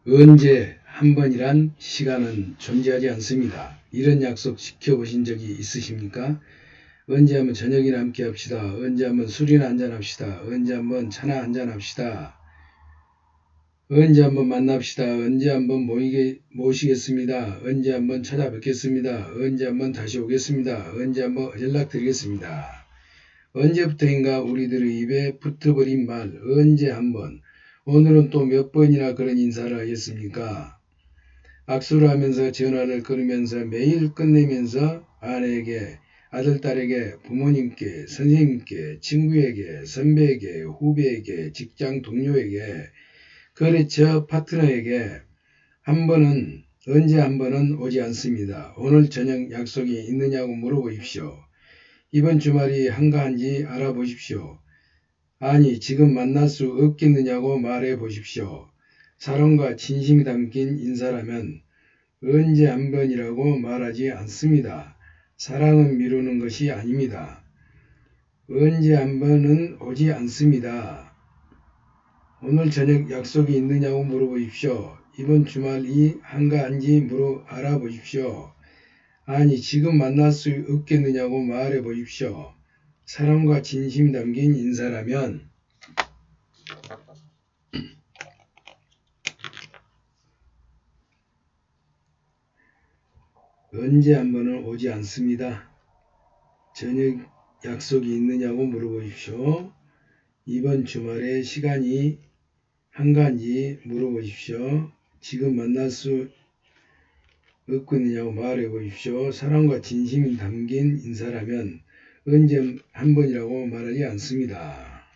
언제 한 번이란 시간은 존재하지 않습니다. 이런 약속 지켜보신 적이 있으십니까? 언제 한번 저녁이나 함께 합시다. 언제 한번 술이나 한잔 합시다. 언제 한번 차나 한잔 합시다. 언제 한번 만납시다. 언제 한번 모시겠습니다. 언제 한번 찾아뵙겠습니다. 언제 한번 다시 오겠습니다. 언제 한번 연락드리겠습니다. 언제부터인가 우리들의 입에 붙어버린 말 언제 한번, 오늘은 또 몇 번이나 그런 인사를 하겠습니까? 악수를 하면서 전화를 끊으면서 매일 끝내면서 아내에게, 아들, 딸에게, 부모님께, 선생님께, 친구에게, 선배에게, 후배에게, 직장 동료에게, 거래처 파트너에게 언제 한 번은 오지 않습니다. 오늘 저녁 약속이 있느냐고 물어보십시오. 이번 주말이 한가한지 알아보십시오. 아니, 지금 만날 수 없겠느냐고 말해 보십시오. 사랑과 진심이 담긴 인사라면 언제 한 번이라고 말하지 않습니다. 사랑은 미루는 것이 아닙니다. 언제 한 번은 오지 않습니다. 오늘 저녁 약속이 있느냐고 물어보십시오. 이번 주말이 한가한지 알아보십시오. 아니, 지금 만날 수 없겠느냐고 말해 보십시오. 사랑과 진심이 담긴 인사라면 언제 한 번은 오지 않습니다. 저녁 약속이 있느냐고 물어보십시오. 이번 주말에 시간이 한가한지 물어보십시오. 지금 만날 수 없겠느냐고 말해 보십시오. 사랑과 진심이 담긴 인사라면 언제 한 번이라고 말하지 않습니다.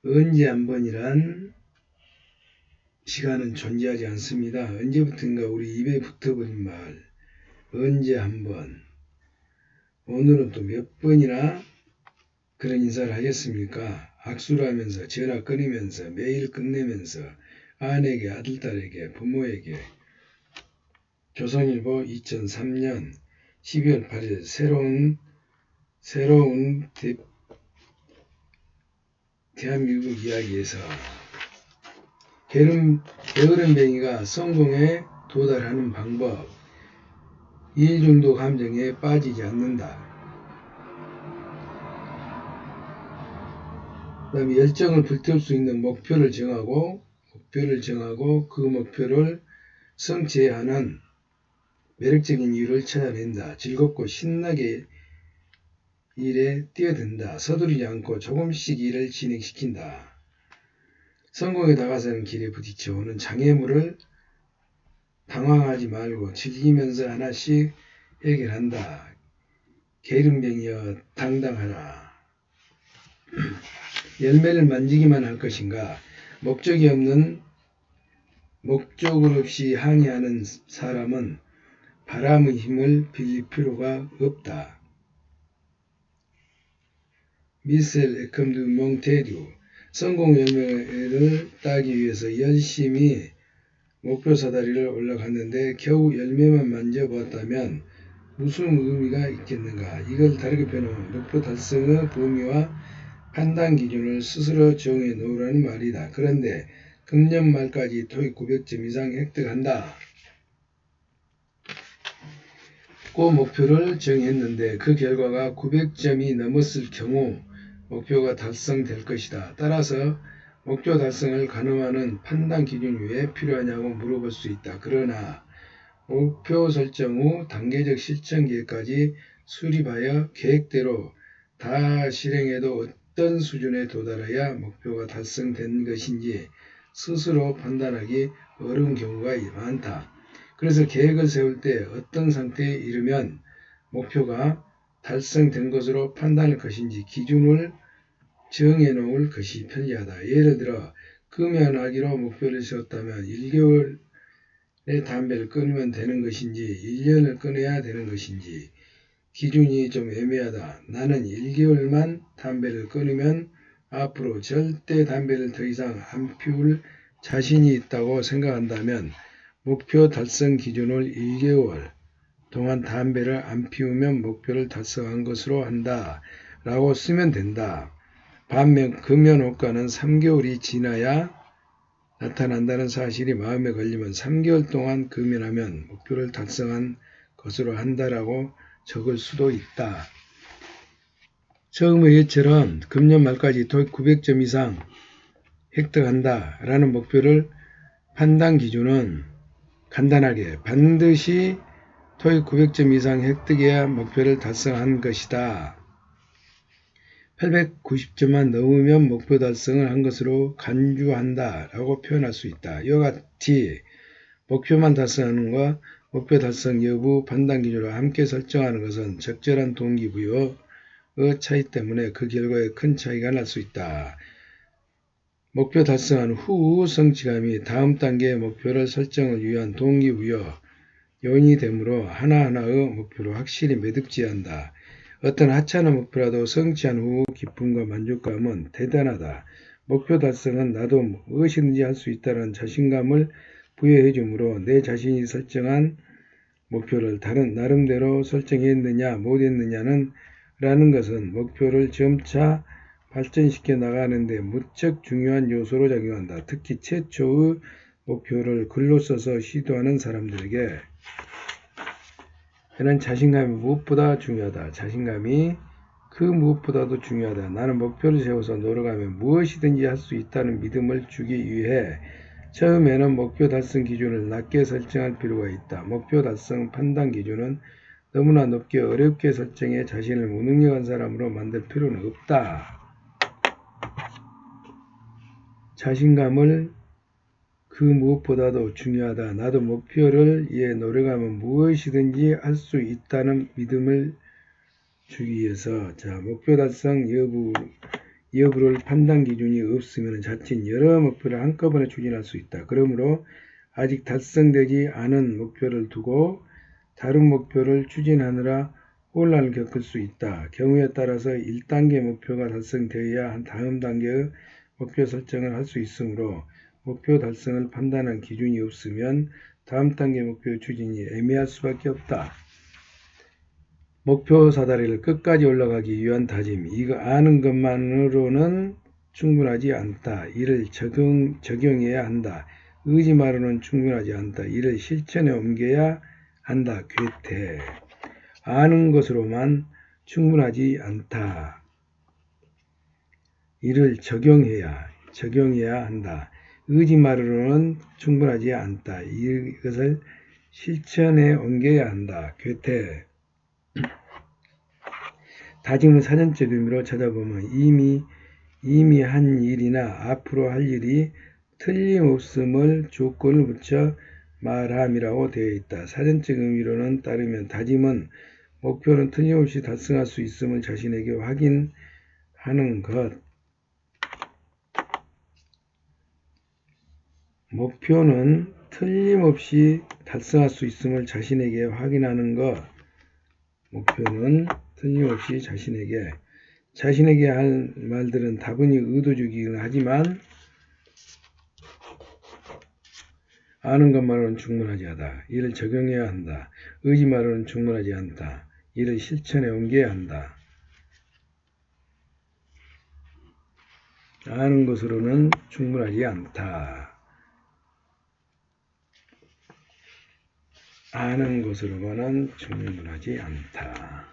언제 한 번이란 시간은 존재하지 않습니다. 언제부턴가 우리 입에 붙어버린 말 언제 한 번, 오늘은 또 몇 번이나 그런 인사를 하겠습니까? 악수를 하면서 전화 끊으면서 매일 끝내면서 아내에게, 아들, 딸에게, 부모에게. 조선일보 2003년 12월 8일 새로운 대한민국 이야기에서 게으름뱅이가 성공에 도달하는 방법, 일중독 감정에 빠지지 않는다. 그 다음에 열정을 불태울 수 있는 목표를 정하고 그 목표를 성취해야 하는 매력적인 이유를 찾아낸다. 즐겁고 신나게 일에 뛰어든다. 서두르지 않고 조금씩 일을 진행시킨다. 성공에 다가서는 길에 부딪혀오는 장애물을 당황하지 말고 즐기면서 하나씩 해결한다. 게으름뱅이여 당당하라. 열매를 만지기만 할 것인가? 목적을 없이 항해하는 사람은 바람의 힘을 빌릴 필요가 없다. 미셀 에컴드 몽테듀. 성공 열매를 따기 위해서 열심히 목표 사다리를 올라갔는데 겨우 열매만 만져보았다면 무슨 의미가 있겠는가? 이걸 다르게 표현하면 목표 달성의 범위와 판단 기준을 스스로 정해 놓으라는 말이다. 그런데 금년 말까지 토익 900점 이상 획득한다. 그 목표를 정했는데 그 결과가 900점이 넘었을 경우 목표가 달성될 것이다. 따라서 목표 달성을 가늠하는 판단 기준 왜 필요하냐고 물어볼 수 있다. 그러나 목표 설정 후 단계적 실천 계획까지 수립하여 계획대로 다 실행해도 어떤 수준에 도달해야 목표가 달성된 것인지 스스로 판단하기 어려운 경우가 많다. 그래서 계획을 세울 때 어떤 상태에 이르면 목표가 달성된 것으로 판단할 것인지 기준을 정해놓을 것이 편리하다. 예를 들어 금연하기로 목표를 세웠다면 1개월에 담배를 끊으면 되는 것인지 1년을 끊어야 되는 것인지 기준이 좀 애매하다. 나는 1개월만 담배를 끊으면 앞으로 절대 담배를 더 이상 안 피울 자신이 있다고 생각한다면 목표 달성 기준을 1개월 동안 담배를 안 피우면 목표를 달성한 것으로 한다 라고 쓰면 된다. 반면 금연 효과는 3개월이 지나야 나타난다는 사실이 마음에 걸리면 3개월 동안 금연하면 목표를 달성한 것으로 한다라고 적을 수도 있다. 처음의 예처럼 금년 말까지 토익 900점 이상 획득한다 라는 목표를 판단 기준은 간단하게 반드시 토익 900점 이상 획득해야 목표를 달성한 것이다. 890점만 넘으면 목표 달성을 한 것으로 간주한다 라고 표현할 수 있다. 이와 같이 목표만 달성하는 것과 목표 달성 여부 판단 기준으로 함께 설정하는 것은 적절한 동기부여의 차이 때문에 그 결과에 큰 차이가 날 수 있다. 목표 달성한 후 성취감이 다음 단계의 목표를 설정을 위한 동기부여 요인이 되므로 하나하나의 목표로 확실히 매듭지어야 한다. 어떤 하찮은 목표라도 성취한 후 기쁨과 만족감은 대단하다. 목표 달성은 나도 무엇이든지 할 수 있다는 자신감을 부여해 주므로 내 자신이 설정한 목표를 다른 나름대로 설정했느냐 못했느냐는 라는 것은 목표를 점차 발전시켜 나가는 데 무척 중요한 요소로 작용한다. 특히 최초의 목표를 글로 써서 시도하는 사람들에게 이는 자신감이 무엇보다 중요하다. 자신감이 그 무엇보다도 중요하다. 나는 목표를 세워서 노력하면 무엇이든지 할 수 있다는 믿음을 주기 위해 처음에는 목표 달성 기준을 낮게 설정할 필요가 있다. 목표 달성 판단 기준은 너무나 높게 어렵게 설정해 자신을 무능력한 사람으로 만들 필요는 없다. 자신감을 그 무엇보다도 중요하다. 나도 목표를 위해 노력하면 무엇이든지 할 수 있다는 믿음을 주기 위해서 목표 달성 여부를 판단 기준이 없으면 자칫 여러 목표를 한꺼번에 추진할 수 있다. 그러므로 아직 달성되지 않은 목표를 두고 다른 목표를 추진하느라 혼란을 겪을 수 있다. 경우에 따라서 1단계 목표가 달성되어야 다음 단계의 목표 설정을 할 수 있으므로 목표 달성을 판단한 기준이 없으면 다음 단계 목표 추진이 애매할 수밖에 없다. 목표 사다리를 끝까지 올라가기 위한 다짐. 이거 아는 것만으로는 충분하지 않다. 이를 적용해야 한다. 의지만으로는 충분하지 않다. 이를 실천에 옮겨야 한다. 괴테. 아는 것으로만 충분하지 않다. 이를 적용해야 한다. 의지만으로는 충분하지 않다. 이것을 실천에 옮겨야 한다. 괴테. 다짐은 사전적 의미로 찾아보면 이미 한 일이나 앞으로 할 일이 틀림없음을 조건을 붙여 말함이라고 되어 있다. 사전적 의미로는 따르면 다짐은 목표는 틀림없이 달성할 수 있음을 자신에게 확인하는 것. 목표는 틀림없이 달성할 수 있음을 자신에게 확인하는 것. 목표는 틀림없이 자신에게 할 말들은 다분히 의도적이긴 하지만 아는 것만으로는 충분하지 않다. 이를 적용해야 한다. 의지만으로는 충분하지 않다. 이를 실천에 옮겨야 한다. 아는 것으로는 충분하지 않다. 아는 것으로만은 충분하지 않다.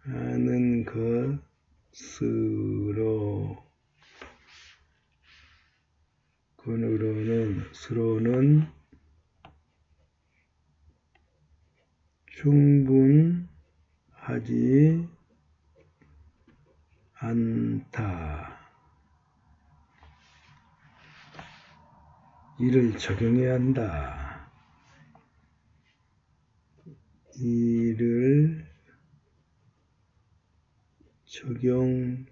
아는 것으로는 충분하지 않다. 이를 적용해야 한다. 이를 적용한다.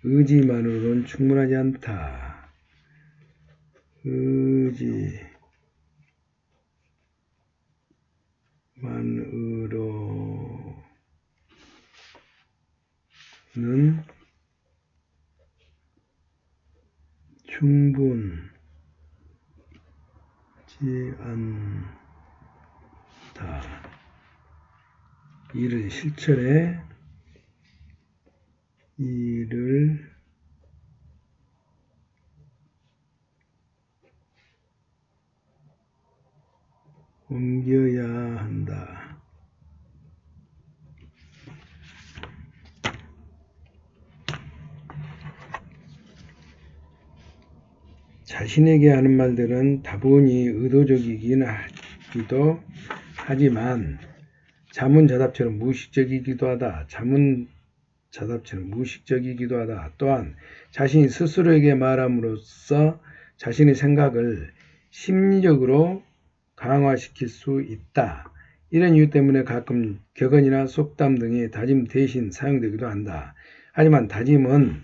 의지만으로는 충분하지 않다. 의지만으로는 충분하지 않다. 이를 실천에 이를 옮겨야 한다. 자신에게 하는 말들은 다분히 의도적이긴 하기도 하지만 자문자답처럼 무의식적이기도 하다. 또한 자신이 스스로에게 말함으로써 자신의 생각을 심리적으로 강화시킬 수 있다. 이런 이유 때문에 가끔 격언이나 속담 등이 다짐 대신 사용되기도 한다. 하지만 다짐은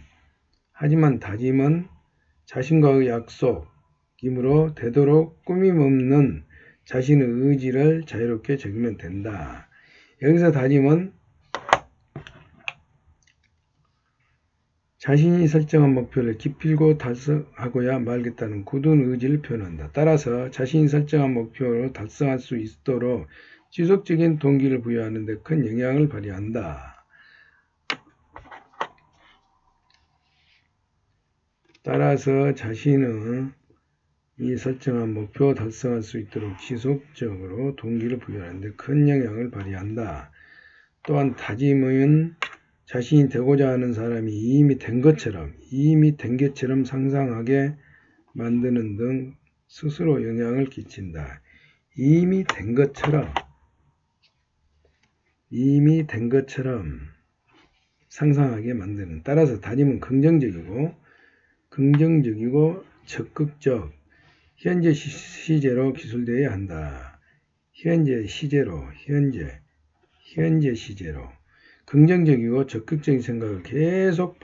자신과의 약속이므로 되도록 꾸밈없는 자신의 의지를 자유롭게 적으면 된다. 여기서 다짐은 자신이 설정한 목표를 기필코 달성하고야 말겠다는 굳은 의지를 표현한다. 따라서 자신이 설정한 목표를 달성할 수 있도록 지속적인 동기를 부여하는 데 큰 영향을 발휘한다. 따라서 자신은 이 설정한 목표 달성할 수 있도록 지속적으로 동기를 부여하는 데 큰 영향을 발휘한다. 또한 다짐은 자신이 되고자 하는 사람이 이미 된 것처럼 상상하게 만드는 등 스스로 영향을 끼친다. 이미 된 것처럼 상상하게 만드는. 따라서 다짐은 긍정적이고 적극적, 현재 시제로 기술되어야 한다. 현재 시제로. 긍정적이고 적극적인 생각을 계속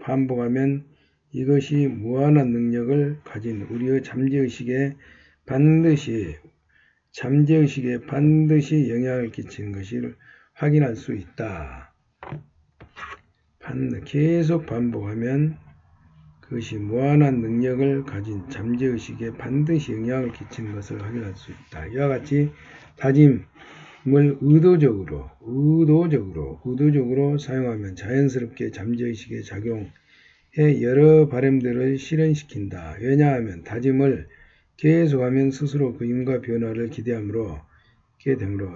반복하면 이것이 무한한 능력을 가진 우리의 잠재의식에 반드시 영향을 끼치는 것을 확인할 수 있다. 계속 반복하면 그것이 무한한 능력을 가진 잠재의식에 반드시 영향을 끼치는 것을 확인할 수 있다. 이와 같이 다짐을 의도적으로 사용하면 자연스럽게 잠재의식에 작용해 여러 바람들을 실현시킨다. 왜냐하면 다짐을 계속하면 스스로 그 힘과 변화를 기대하므로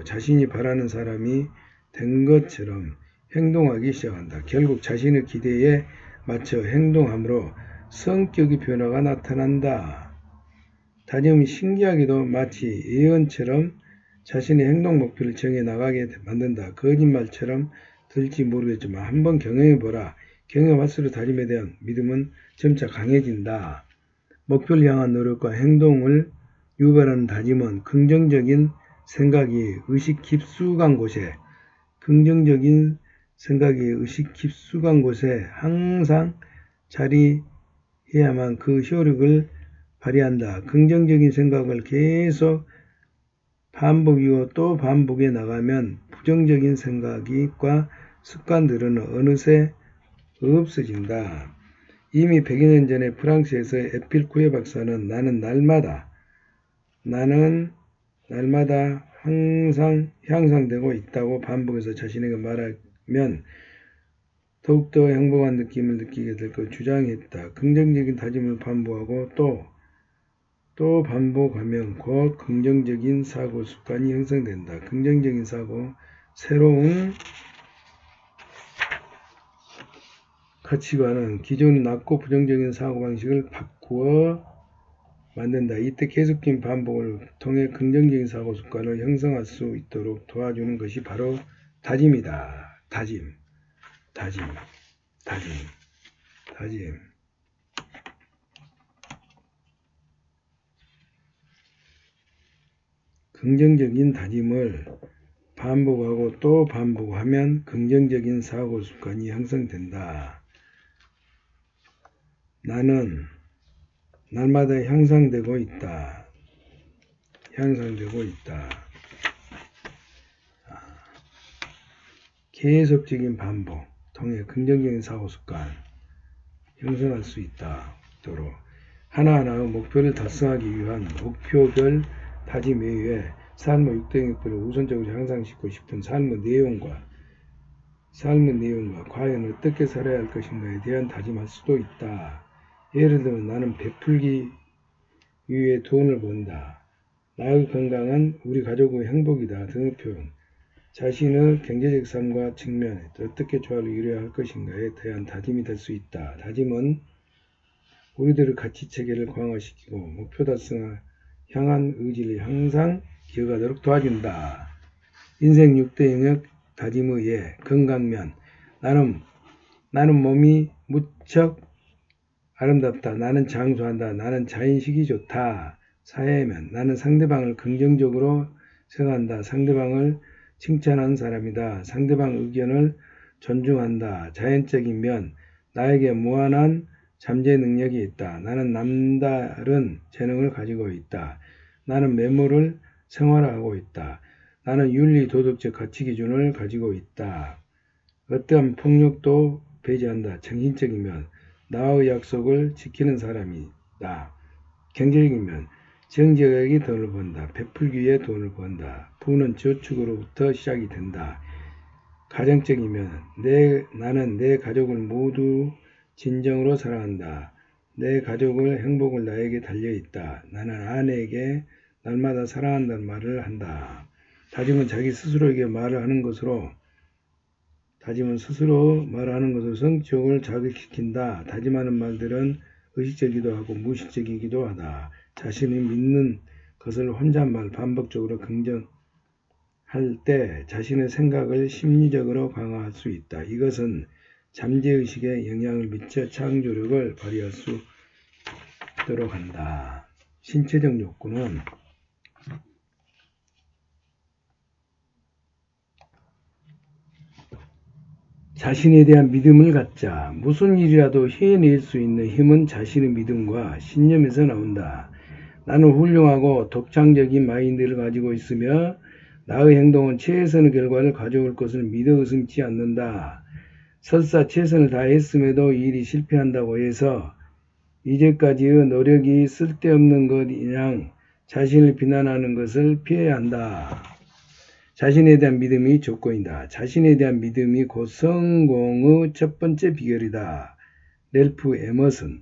자신이 바라는 사람이 된 것처럼 행동하기 시작한다. 결국 자신의 기대에 맞춰 행동함으로 성격의 변화가 나타난다. 다짐이 신기하게도 마치 예언처럼 자신의 행동 목표를 정해 나가게 만든다. 거짓말처럼 들지 모르겠지만 한번 경험해보라. 경험할수록 다짐에 대한 믿음은 점차 강해진다. 목표를 향한 노력과 행동을 유발하는 다짐은 긍정적인 생각이 의식 깊숙한 곳에 항상 자리해야만 그 효력을 발휘한다. 긍정적인 생각을 계속 반복이고 또 반복해 나가면 부정적인 생각과 습관들은 어느새 없어진다. 이미 100여 년 전에 프랑스에서 에필쿠에 박사는 나는 날마다 항상 향상되고 있다고 반복해서 자신에게 말하면 더욱더 행복한 느낌을 느끼게 될 것 주장했다. 긍정적인 다짐을 반복하고 또 반복하면 곧 긍정적인 사고 습관이 형성된다. 긍정적인 사고, 새로운 가치관은 기존의 낮고 부정적인 사고방식을 바꾸어 만든다. 이때 계속적인 반복을 통해 긍정적인 사고 습관을 형성할 수 있도록 도와주는 것이 바로 다짐이다. 다짐. 긍정적인 다짐을 반복하고 또 반복하면 긍정적인 사고 습관이 형성된다. 나는 날마다 향상되고 있다. 계속적인 반복 통해 긍정적인 사고 습관 형성할 수 있도록 하나하나의 목표를 달성하기 위한 목표별 다짐 외에 삶의 6대 영역들을 우선적으로 향상시키고 싶은 삶의 내용과 과연 어떻게 살아야 할 것인가에 대한 다짐할 수도 있다. 예를 들면 나는 베풀기 위해 돈을 번다. 나의 건강은 우리 가족의 행복이다 등의 표현. 자신의 경제적 삶과 측면에 어떻게 조화를 이루어야 할 것인가에 대한 다짐이 될 수 있다. 다짐은 우리들의 가치체계를 강화시키고 목표 달성을 향한 의지를 항상 기억하도록 도와준다. 인생 6대 영역 다짐의 예. 건강면. 나는 몸이 무척 아름답다. 나는 장수한다. 나는 자인식이 좋다. 사회면. 나는 상대방을 긍정적으로 생각한다. 상대방을 칭찬하는 사람이다. 상대방 의견을 존중한다. 자연적인 면. 나에게 무한한 잠재 능력이 있다. 나는 남다른 재능을 가지고 있다. 나는 메모를 생활화하고 있다. 나는 윤리 도덕적 가치 기준을 가지고 있다. 어떠한 폭력도 배제한다. 정신적인 면. 나의 약속을 지키는 사람이다. 경제적인 면. 정직하게 돈을 번다. 베풀기 위해 돈을 번다. 부는 저축으로부터 시작이 된다. 가정적인 면. 나는 내 가족을 모두 진정으로 사랑한다. 내 가족의 행복을 나에게 달려있다. 나는 아내에게 날마다 사랑한다는 말을 한다. 다짐은 자기 스스로에게 말을 하는 것으로 성격을 자극시킨다. 다짐하는 말들은 의식적이기도 하고 무의식적이기도 하다. 자신이 믿는 것을 혼잣말 반복적으로 긍정할 때 자신의 생각을 심리적으로 강화할 수 있다. 이것은 잠재의식에 영향을 미쳐 창조력을 발휘할 수 있도록 한다. 신체적 욕구는 자신에 대한 믿음을 갖자. 무슨 일이라도 해낼 수 있는 힘은 자신의 믿음과 신념에서 나온다. 나는 훌륭하고 독창적인 마인드를 가지고 있으며 나의 행동은 최선의 결과를 가져올 것을 믿어 의심치 않는다. 설사 최선을 다했음에도 일이 실패한다고 해서 이제까지의 노력이 쓸데없는 것이냥 자신을 비난하는 것을 피해야 한다. 자신에 대한 믿음이 조건이다. 자신에 대한 믿음이 곧 성공의 첫 번째 비결이다. 랠프 에머슨.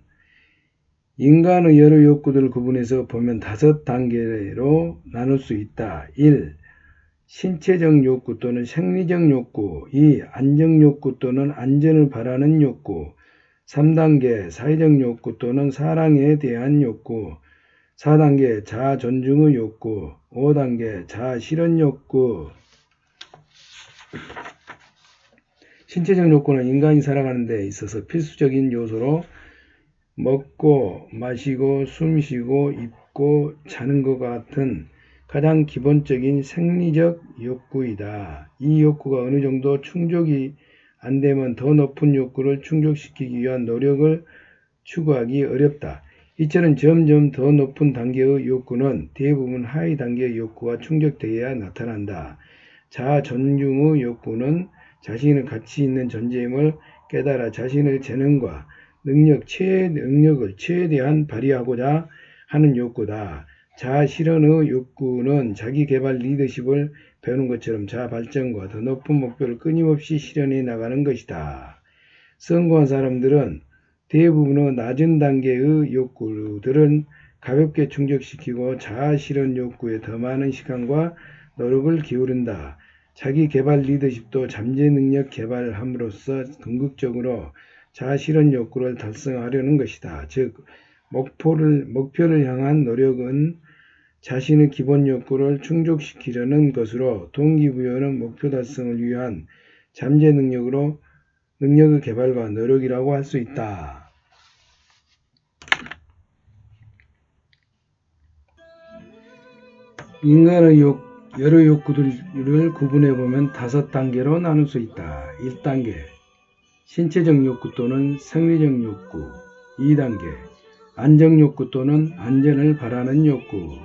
인간의 여러 욕구들을 구분해서 보면 5단계로 나눌 수 있다. 1. 신체적 욕구 또는 생리적 욕구. 2. 안정 욕구 또는 안전을 바라는 욕구. 3단계 사회적 욕구 또는 사랑에 대한 욕구. 4단계 자아 존중의 욕구. 5단계 자아 실현 욕구. 신체적 욕구는 인간이 살아가는 데 있어서 필수적인 요소로 먹고 마시고 숨쉬고 입고 자는 것 같은 가장 기본적인 생리적 욕구이다. 이 욕구가 어느 정도 충족이 안 되면 더 높은 욕구를 충족시키기 위한 노력을 추구하기 어렵다. 이처럼 점점 더 높은 단계의 욕구는 대부분 하위 단계의 욕구가 충족되어야 나타난다. 자아 존중의 욕구는 자신의 가치 있는 존재임을 깨달아 자신의 재능과 능력을 최대한 발휘하고자 하는 욕구다. 자아 실현의 욕구는 자기 개발 리더십을 배우는 것처럼 자아 발전과 더 높은 목표를 끊임없이 실현해 나가는 것이다. 성공한 사람들은 대부분의 낮은 단계의 욕구들은 가볍게 충족시키고 자아 실현 욕구에 더 많은 시간과 노력을 기울인다. 자기 개발 리더십도 잠재 능력 개발함으로써 궁극적으로 자아 실현 욕구를 달성하려는 것이다. 즉, 목표를 향한 노력은 자신의 기본 욕구를 충족시키려는 것으로 동기부여는 목표 달성을 위한 잠재 능력의 개발과 노력이라고 할 수 있다. 인간의 여러 욕구들을 구분해보면 5단계로 나눌 수 있다. 1단계 신체적 욕구 또는 생리적 욕구. 2단계 안정 욕구 또는 안전을 바라는 욕구.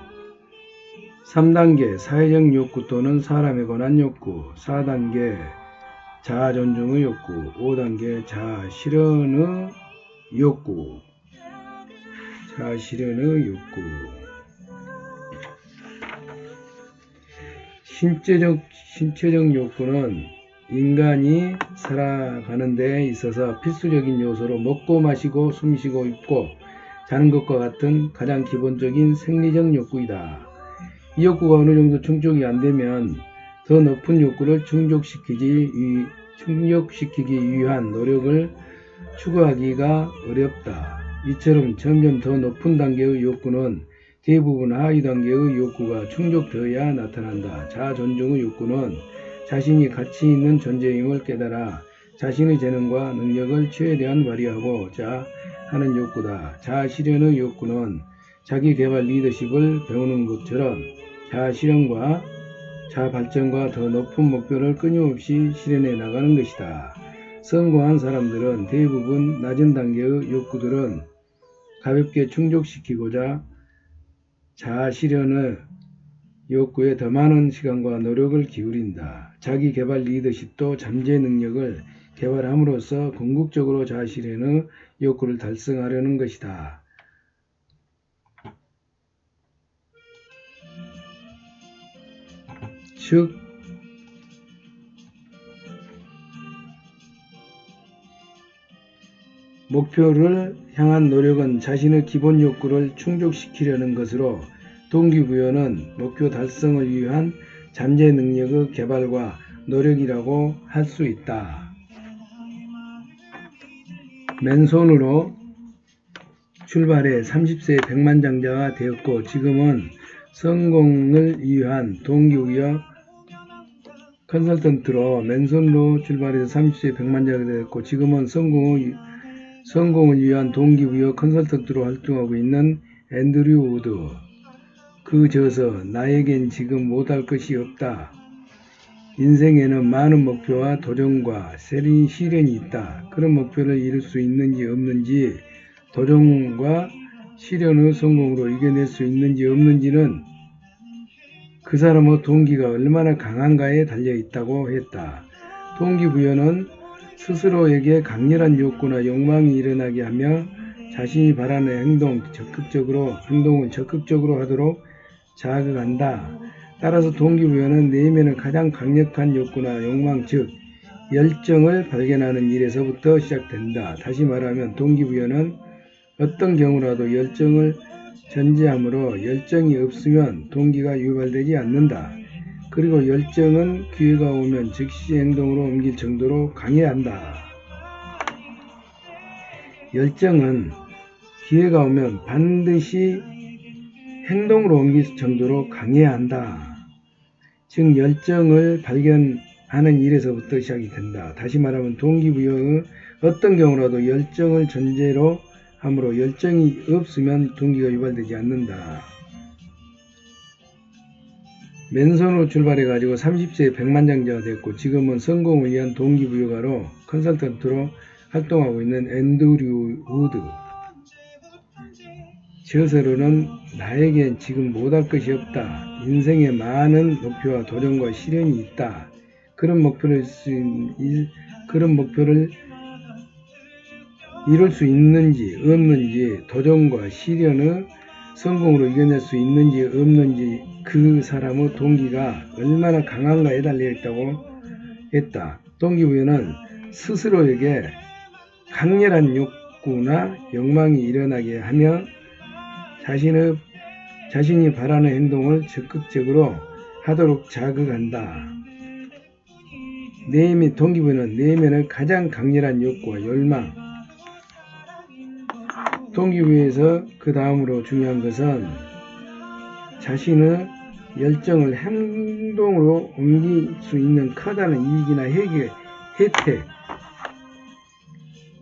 3단계 사회적 욕구 또는 사람에 관한 욕구. 4단계 자아 존중의 욕구. 5단계 자아 실현의 욕구. 신체적 욕구는 인간이 살아가는 데 있어서 필수적인 요소로 먹고 마시고 숨쉬고 입고 자는 것과 같은 가장 기본적인 생리적 욕구이다. 이 욕구가 어느 정도 충족이 안 되면 더 높은 욕구를 충족시키기 위한 노력을 추구하기가 어렵다. 이처럼 점점 더 높은 단계의 욕구는 대부분 하위 단계의 욕구가 충족되어야 나타난다. 자존중의 욕구는 자신이 가치 있는 존재임을 깨달아 자신의 재능과 능력을 최대한 발휘하고자 하는 욕구다. 자아실현의 욕구는 자기개발 리더십을 배우는 것처럼 자아실현과 자아발전과 더 높은 목표를 끊임없이 실현해 나가는 것이다. 성공한 사람들은 대부분 낮은 단계의 욕구들은 가볍게 충족시키고자 자아실현의 욕구에 더 많은 시간과 노력을 기울인다. 자기개발 리더십도 잠재 능력을 개발함으로써 궁극적으로 자아실현의 욕구를 달성하려는 것이다. 즉, 목표를 향한 노력은 자신의 기본 욕구를 충족시키려는 것으로 동기부여는 목표 달성을 위한 잠재 능력의 개발과 노력이라고 할 수 있다. 맨손으로 출발해 30세에 백만장자가 되었고 지금은 성공을 위한 동기부여 컨설턴트로 맨손으로 출발해서 30세에 백만장자가 되었고 지금은 성공을 위한 동기부여 컨설턴트로 활동하고 있는 앤드류 우드. 그 저서 나에겐 지금 못할 것이 없다. 인생에는 많은 목표와 도전과 시련이 있다. 그런 목표를 이룰 수 있는지 없는지 도전과 시련의 성공으로 이겨낼 수 있는지 없는지는 그 사람의 동기가 얼마나 강한가에 달려있다고 했다. 동기부여는 스스로에게 강렬한 욕구나 욕망이 일어나게 하며 자신이 바라는 행동을 적극적으로 하도록 자극한다. 따라서 동기부여는 내면의 가장 강력한 욕구나 욕망 즉 열정을 발견하는 일에서부터 시작된다. 다시 말하면 동기부여는 어떤 경우라도 열정을 전제하므로 열정이 없으면 동기가 유발되지 않는다. 그리고 열정은 기회가 오면 즉시 행동으로 옮길 정도로 강해야 한다. 열정은 기회가 오면 반드시 행동으로 옮길 정도로 강해야 한다. 즉 열정을 발견하는 일에서부터 시작이 된다. 다시 말하면 동기부여의 어떤 경우라도 열정을 전제로 하므로 열정이 없으면 동기가 유발되지 않는다. 맨손으로 출발해가지고 30세에 백만장자가 됐고 지금은 성공을 위한 동기부여가로 컨설턴트로 활동하고 있는 앤드류 우드. 저서로는 나에겐 지금 못할 것이 없다. 인생에 많은 목표와 도전과 시련이 있다. 그런 목표를 이룰 수 있는지 없는지 도전과 시련을 성공으로 이겨낼 수 있는지 없는지 그 사람의 동기가 얼마나 강한가에 달려있다고 했다. 동기부여는 스스로에게 강렬한 욕구나 욕망이 일어나게 하며 자신이 바라는 행동을 적극적으로 하도록 자극한다. 동기부여는 내면의 가장 강렬한 욕구와 열망. 동기부여에서 그 다음으로 중요한 것은 자신의 열정을 행동으로 옮길 수 있는 커다란 이익이나 혜택.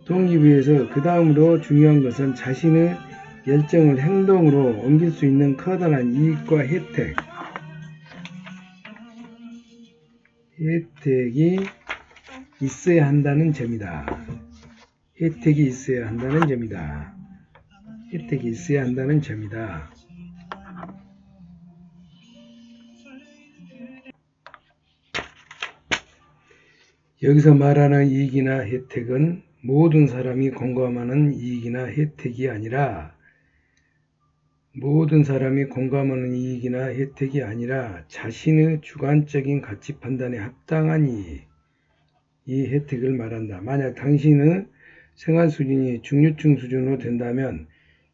동기부여에서 그 다음으로 중요한 것은 자신의 열정을 행동으로 옮길 수 있는 커다란 이익과 혜택이 있어야 한다는 점이다. 혜택이 있어야 한다는 점이다. 여기서 말하는 이익이나 혜택은 모든 사람이 공감하는 이익이나 혜택이 아니라 모든 사람이 공감하는 이익이나 혜택이 아니라 자신의 주관적인 가치 판단에 합당한 이익, 이 혜택을 말한다. 만약 당신의 생활 수준이 중류층 수준으로 된다면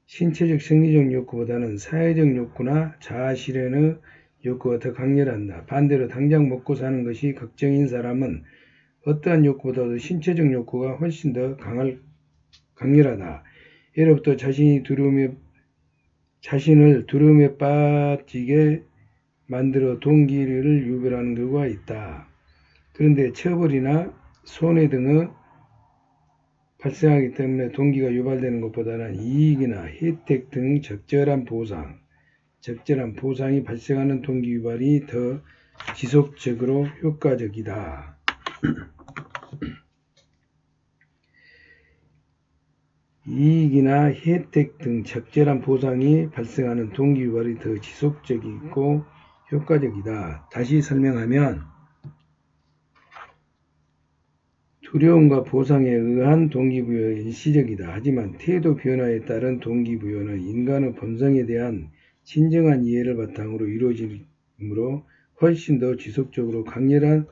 신체적 생리적 욕구보다는 사회적 욕구나 자아 실현의 욕구가 더 강렬한다. 반대로 당장 먹고 사는 것이 걱정인 사람은 어떠한 욕구보다도 신체적 욕구가 훨씬 더 강렬하다. 예로부터 자신을 두려움에 빠지게 만들어 동기를 유발하는 경우가 있다. 그런데 처벌이나 손해 등의 발생하기 때문에 동기가 유발되는 것보다는 이익이나 혜택 등 적절한 보상이 발생하는 동기 유발이 더 지속적으로 효과적이다. 이익이나 혜택 등 적절한 보상이 발생하는 동기 유발이 더 지속적이고 효과적이다. 다시 설명하면 두려움과 보상에 의한 동기부여는 일시적이다. 하지만 태도 변화에 따른 동기부여는 인간의 본성에 대한 진정한 이해를 바탕으로 이루어지므로 훨씬 더 지속적으로 강렬한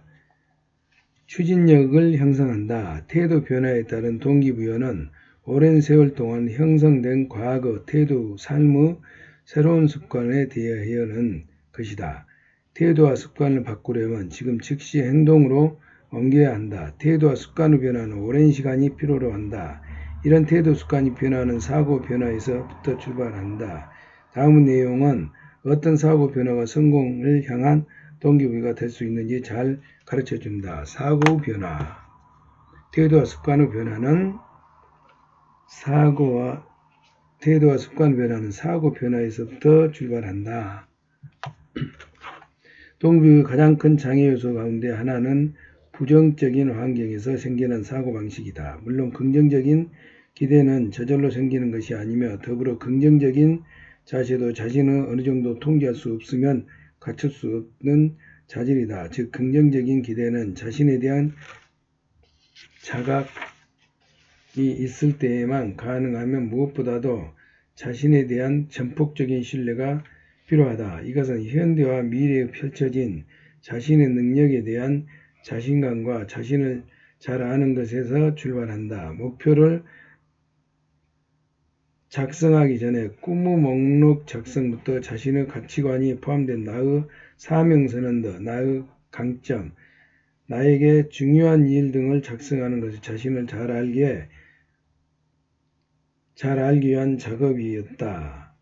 추진력을 형성한다. 태도 변화에 따른 동기부여는 오랜 세월 동안 형성된 과거, 태도, 삶의 새로운 습관에 대하여는 것이다. 태도와 습관을 바꾸려면 지금 즉시 행동으로 옮겨야 한다. 태도와 습관의 변화는 오랜 시간이 필요로 한다. 이런 태도 습관이 변화하는 사고 변화에서부터 출발한다. 다음 내용은 어떤 사고 변화가 성공을 향한 동기부여가 될 수 있는지 잘 가르쳐준다. 사고 변화. 태도와 습관의 변화는 태도와 습관 변화는 사고 변화에서부터 출발한다. 동기부여의 가장 큰 장애 요소 가운데 하나는 부정적인 환경에서 생기는 사고방식이다. 물론 긍정적인 기대는 저절로 생기는 것이 아니며 더불어 긍정적인 자세도 자신을 어느 정도 통제할 수 없으면 갖출 수 없는 자질이다. 즉 긍정적인 기대는 자신에 대한 자각이 있을 때에만 가능하면 무엇보다도 자신에 대한 전폭적인 신뢰가 필요하다. 이것은 현대와 미래에 펼쳐진 자신의 능력에 대한 자신감과 자신을 잘 아는 것에서 출발한다. 목표를 작성하기 전에 꿈의 목록 작성부터 자신의 가치관이 포함된 나의 사명선언도, 나의 강점, 나에게 중요한 일 등을 작성하는 것이 자신을 잘 알기 위한 작업이었다.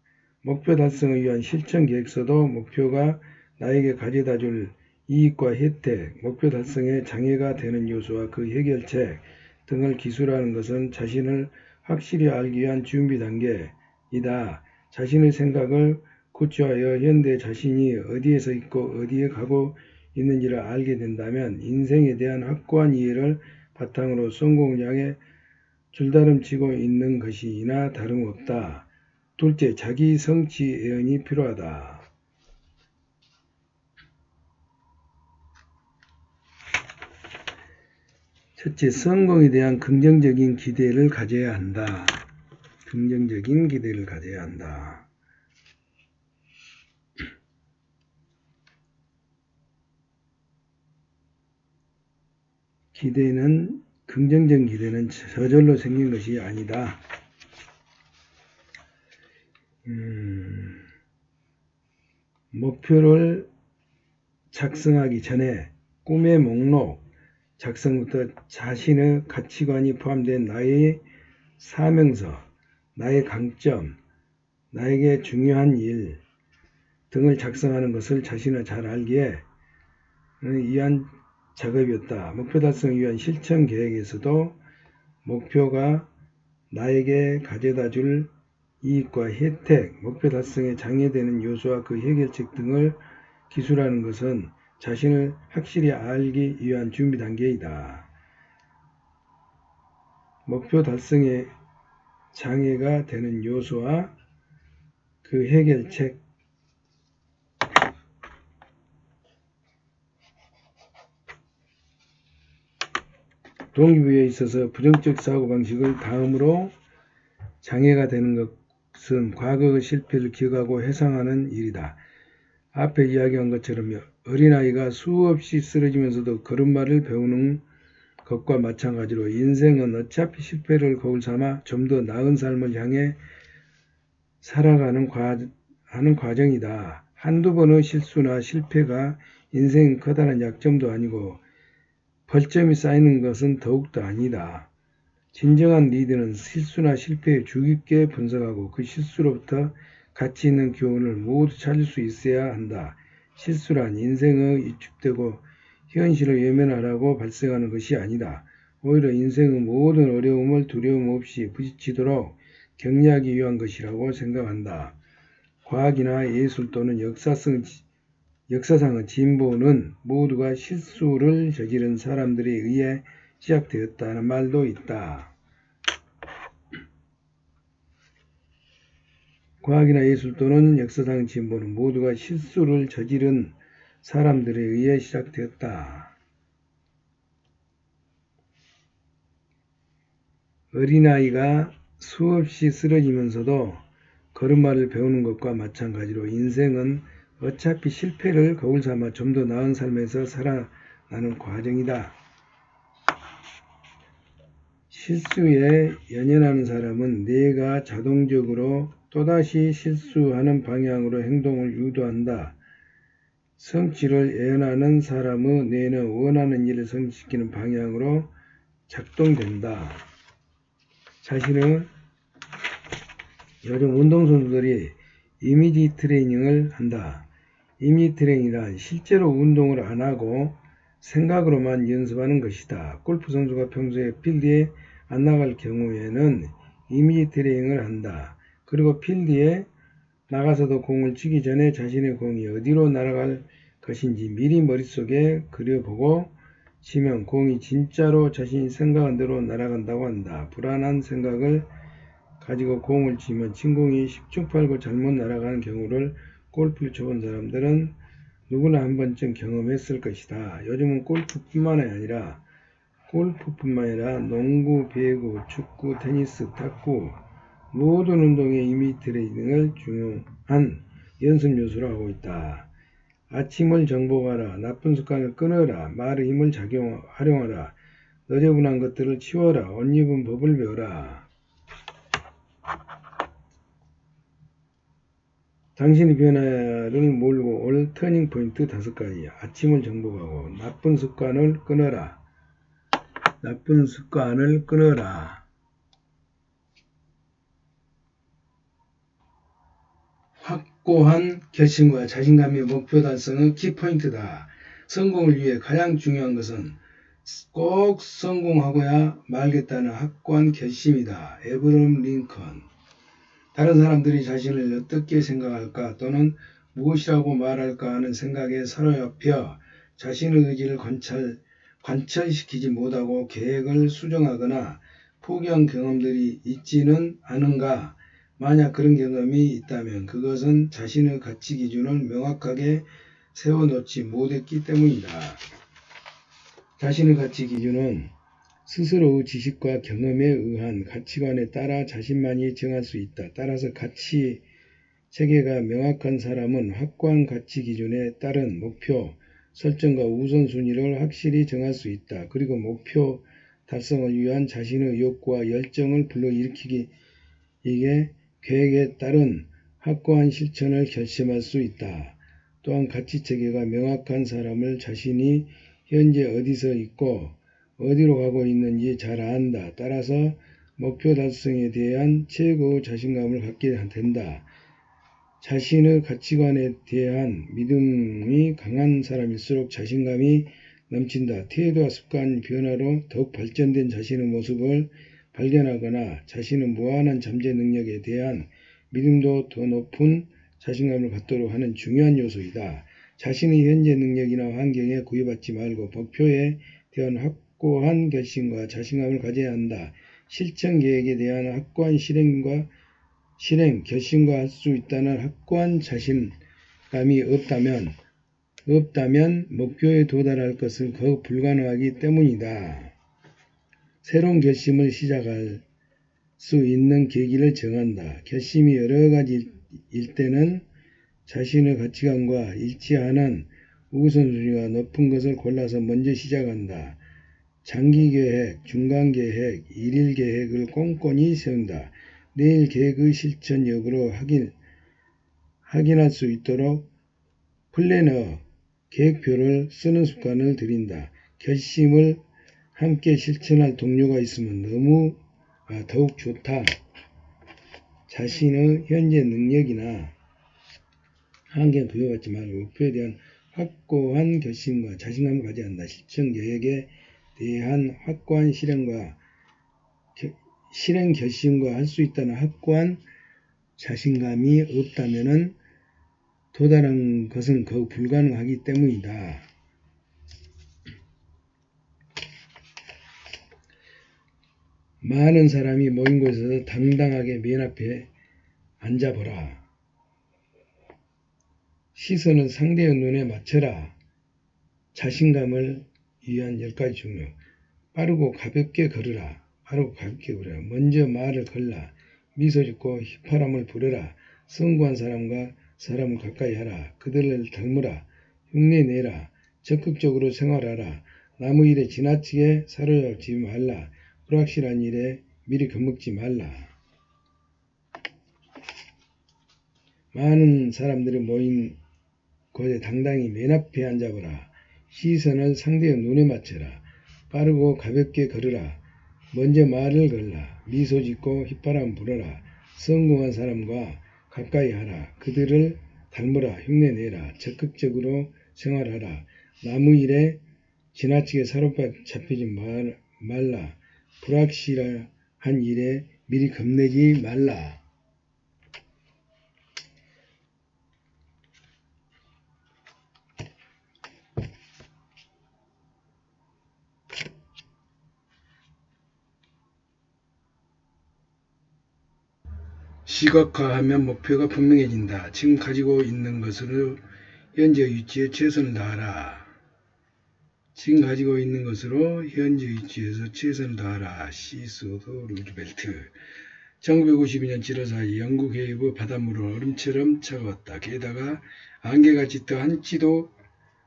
목표 달성을 위한 실천 계획서도 목표가 나에게 가져다 줄 이익과 혜택, 목표 달성에 장애가 되는 요소와 그 해결책 등을 기술하는 것은 자신을 확실히 알기 위한 준비 단계이다. 자신의 생각을 구체화하여 현재 자신이 어디에서 있고 어디에 가고 있는지를 알게 된다면 인생에 대한 확고한 이해를 바탕으로 성공을 향해 줄다름치고 있는 것이나 다름없다. 둘째, 자기 성취 예언이 필요하다. 첫째, 성공에 대한 긍정적인 기대를 가져야 한다. 긍정적인 기대를 가져야 한다. 긍정적인 기대는 저절로 생긴 것이 아니다. 목표를 작성하기 전에 꿈의 목록 작성부터 자신의 가치관이 포함된 나의 사명서, 나의 강점, 나에게 중요한 일 등을 작성하는 것을 자신을 잘 알기에 위한 작업이었다. 목표 달성을 위한 실천 계획에서도 목표가 나에게 가져다 줄 이익과 혜택, 목표 달성에 장애되는 요소와 그 해결책 등을 기술하는 것은 자신을 확실히 알기 위한 준비 단계이다. 목표 달성에 장애가 되는 요소와 그 해결책 동기부여에 있어서 부정적 사고방식을 다음으로 장애가 되는 것은 과거의 실패를 기억하고 회상하는 일이다. 앞에 이야기한 것처럼 어린아이가 수없이 쓰러지면서도 걸음마를 배우는 것과 마찬가지로 인생은 어차피 실패를 거울 삼아 좀 더 나은 삶을 향해 살아가는 과정이다. 한두 번의 실수나 실패가 인생의 커다란 약점도 아니고 벌점이 쌓이는 것은 더욱더 아니다. 진정한 리더는 실수나 실패에 주의 깊게 분석하고 그 실수로부터 가치 있는 교훈을 모두 찾을 수 있어야 한다. 실수란 인생의 위축되고 현실을 외면하라고 발생하는 것이 아니다. 오히려 인생의 모든 어려움을 두려움 없이 부딪히도록 격려하기 위한 것이라고 생각한다. 과학이나 예술 또는 역사상의 진보는 모두가 실수를 저지른 사람들에 의해 시작되었다는 말도 있다. 과학이나 예술 또는 역사상의 진보는 모두가 실수를 저지른 사람들에 의해 시작되었다. 어린아이가 수없이 쓰러지면서도 걸음마를 배우는 것과 마찬가지로 인생은 어차피 실패를 거울 삼아 좀 더 나은 삶에서 살아나는 과정이다. 실수에 연연하는 사람은 뇌가 자동적으로 또다시 실수하는 방향으로 행동을 유도한다. 성취를 예언하는 사람의 뇌는 원하는 일을 성취시키는 방향으로 작동된다. 요즘 운동선수들이 이미지 트레이닝을 한다. 이미지 트레이닝이란 실제로 운동을 안 하고 생각으로만 연습하는 것이다. 골프 선수가 평소에 필드에 안 나갈 경우에는 이미지 트레이닝을 한다. 그리고 필드에 나가서도 공을 치기 전에 자신의 공이 어디로 날아갈 것인지 미리 머릿속에 그려보고 치면 공이 진짜로 자신이 생각한 대로 날아간다고 한다. 불안한 생각을 가지고 공을 치면 친 공이 십중팔구 잘못 날아가는 경우를 골프를 쳐본 사람들은 누구나 한 번쯤 경험했을 것이다. 요즘은 골프뿐만 아니라 농구, 배구, 축구, 테니스, 탁구 모든 운동의 이미지 트레이닝을 중요한 연습 요소로 하고 있다. 아침을 정복하라. 나쁜 습관을 끊어라. 말의 힘을 활용하라. 너저분한 것들을 치워라. 옷 입은 법을 배워라. 당신의 변화를 몰고 올 터닝 포인트 5가지. 아침을 정복하고 나쁜 습관을 끊어라. 확고한 결심과 자신감이 목표 달성의 키포인트다. 성공을 위해 가장 중요한 것은 꼭 성공하고야 말겠다는 확고한 결심이다. 에브러함 링컨. 다른 사람들이 자신을 어떻게 생각할까 또는 무엇이라고 말할까 하는 생각에 사로잡혀 자신의 의지를 관철시키지 못하고 계획을 수정하거나 포기한 경험들이 있지는 않은가? 만약 그런 경험이 있다면 그것은 자신의 가치 기준을 명확하게 세워놓지 못했기 때문이다. 자신의 가치 기준은 스스로의 지식과 경험에 의한 가치관에 따라 자신만이 정할 수 있다. 따라서 가치 체계가 명확한 사람은 확고한 가치 기준에 따른 목표 설정과 우선순위를 확실히 정할 수 있다. 그리고 목표 달성을 위한 자신의 욕구와 열정을 불러일으키기 이게 계획에 따른 확고한 실천을 결심할 수 있다. 또한 가치체계가 명확한 사람을 자신이 현재 어디서 있고 어디로 가고 있는지 잘 안다. 따라서 목표 달성에 대한 최고의 자신감을 갖게 된다. 자신의 가치관에 대한 믿음이 강한 사람일수록 자신감이 넘친다. 태도와 습관 변화로 더욱 발전된 자신의 모습을 발견하거나 자신의 무한한 잠재 능력에 대한 믿음도 더 높은 자신감을 갖도록 하는 중요한 요소이다. 자신의 현재 능력이나 환경에 구애받지 말고 목표에 대한 확고한 결심과 자신감을 가져야 한다. 실천 계획에 대한 확고한 결심과 할 수 있다는 확고한 자신감이 없다면 목표에 도달할 것은 거의 불가능하기 때문이다. 새로운 결심을 시작할 수 있는 계기를 정한다. 결심이 여러 가지일 때는 자신의 가치관과 일치하는 우선순위가 높은 것을 골라서 먼저 시작한다. 장기계획, 중간계획, 일일계획을 꼼꼼히 세운다. 내일 계획의 실천 여부를 확인할 수 있도록 플래너, 계획표를 쓰는 습관을 들인다. 결심을 함께 실천할 동료가 있으면 더욱 좋다. 자신의 현재 능력이나 한계는 부여받지 말고 목표에 대한 확고한 결심과 자신감을 가져야 한다. 실천 계획에 대한 확고한 실행 결심과 할 수 있다는 확고한 자신감이 없다면 도달한 것은 거의 불가능하기 때문이다. 많은 사람이 모인 곳에서 당당하게 맨 앞에 앉아보라. 시선을 상대의 눈에 맞춰라. 자신감을 위한 10가지 중요. 빠르고 가볍게 걸으라. 먼저 말을 걸라. 미소 짓고 휘파람을 불어라. 성공한 사람을 가까이 하라. 그들을 닮으라. 흉내내라. 적극적으로 생활하라. 남의 일에 지나치게 사로잡지 말라. 불확실한 일에 미리 겁먹지 말라. 많은 사람들이 모인 곳에 당당히 맨 앞에 앉아보라. 시선을 상대의 눈에 맞춰라. 빠르고 가볍게 걸으라. 먼저 말을 걸라. 미소 짓고 휘파람 불어라. 성공한 사람과 가까이 하라. 그들을 닮으라. 흉내내라. 적극적으로 생활하라. 남의 일에 지나치게 사로잡히지 말라. 불확실한 일에 미리 겁내지 말라. 시각화하면 목표가 분명해진다. 지금 가지고 있는 것으로 현재 위치에 최선을 다하라. 지금 가지고 있는 것으로 현재 위치에서 최선을 다하라. 시소도 루즈벨트. 1952년 7월 4일 영국 해협의 바닷물은 얼음처럼 차가웠다. 게다가 안개같이 더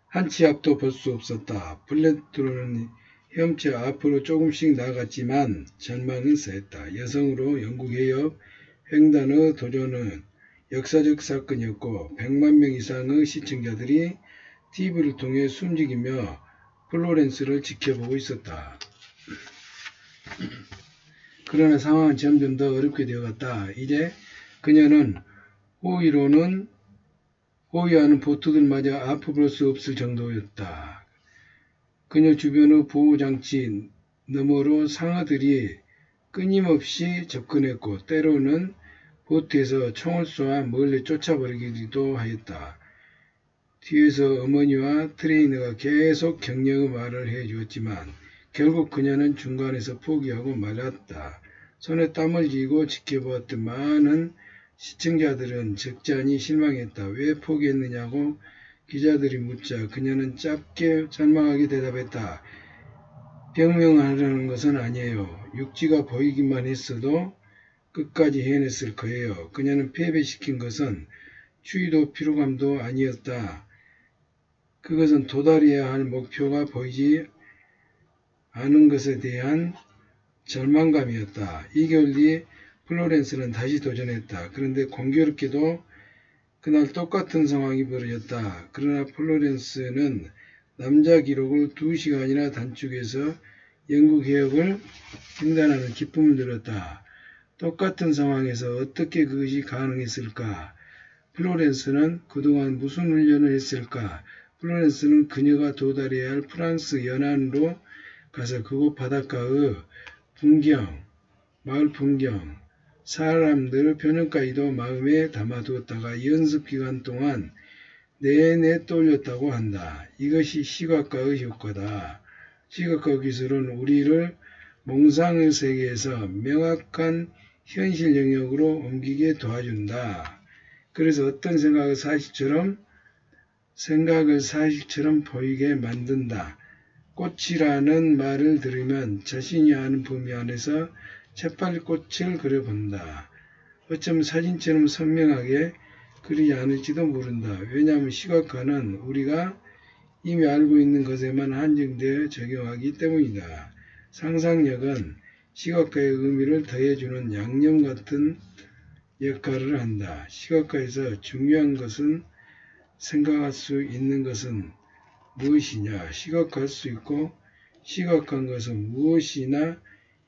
한치 앞도 볼 수 없었다. 블랙도로는 헤엄쳐 앞으로 조금씩 나아갔지만 전망은 쌓였다. 여성으로 영국 해협 횡단의 도전은 역사적 사건이었고 100만 명 이상의 시청자들이 TV를 통해 숨죽이며 플로렌스를 지켜보고 있었다. 그러나 상황은 점점 더 어렵게 되어갔다. 이제 그녀는 호위하는 보트들마저 앞을 볼 수 없을 정도였다. 그녀 주변의 보호장치 너머로 상어들이 끊임없이 접근했고 때로는 보트에서 총을 쏘아 멀리 쫓아버리기도 하였다. 뒤에서 어머니와 트레이너가 계속 격려의 말을 해주었지만 결국 그녀는 중간에서 포기하고 말았다. 손에 땀을 쥐고 지켜보았던 많은 시청자들은 적잖이 실망했다. 왜 포기했느냐고 기자들이 묻자 그녀는 짧게 절망하게 대답했다. 병명하려는 것은 아니에요. 육지가 보이기만 했어도 끝까지 해냈을 거예요. 그녀는 패배시킨 것은 추위도 피로감도 아니었다. 그것은 도달해야 할 목표가 보이지 않은 것에 대한 절망감이었다. 2개월 뒤 플로렌스는 다시 도전했다. 그런데 공교롭게도 그날 똑같은 상황이 벌어졌다. 그러나 플로렌스는 남자 기록을 2시간이나 단축해서 영국 해협을 횡단하는 기쁨을 누렸다. 똑같은 상황에서 어떻게 그것이 가능했을까? 플로렌스는 그동안 무슨 훈련을 했을까? 플로렌스는 그녀가 도달해야 할 프랑스 연안으로 가서 그곳 바닷가의 풍경, 마을 풍경, 사람들의 표정까지도 마음에 담아두었다가 연습 기간 동안 내내 떠올렸다고 한다. 이것이 시각화의 효과다. 시각화 기술은 우리를 몽상의 세계에서 명확한 현실 영역으로 옮기게 도와준다. 그래서 어떤 생각을 사실처럼 보이게 만든다. 꽃이라는 말을 들으면 자신이 아는 범위 안에서 채팔꽃을 그려본다. 어쩌면 사진처럼 선명하게 그리지 않을지도 모른다. 왜냐하면 시각화는 우리가 이미 알고 있는 것에만 한정되어 적용하기 때문이다. 상상력은 시각화의 의미를 더해주는 양념 같은 역할을 한다. 시각화에서 중요한 것은 생각할 수 있는 것은 무엇이냐? 시각화할 수 있고 시각화한 것은 무엇이나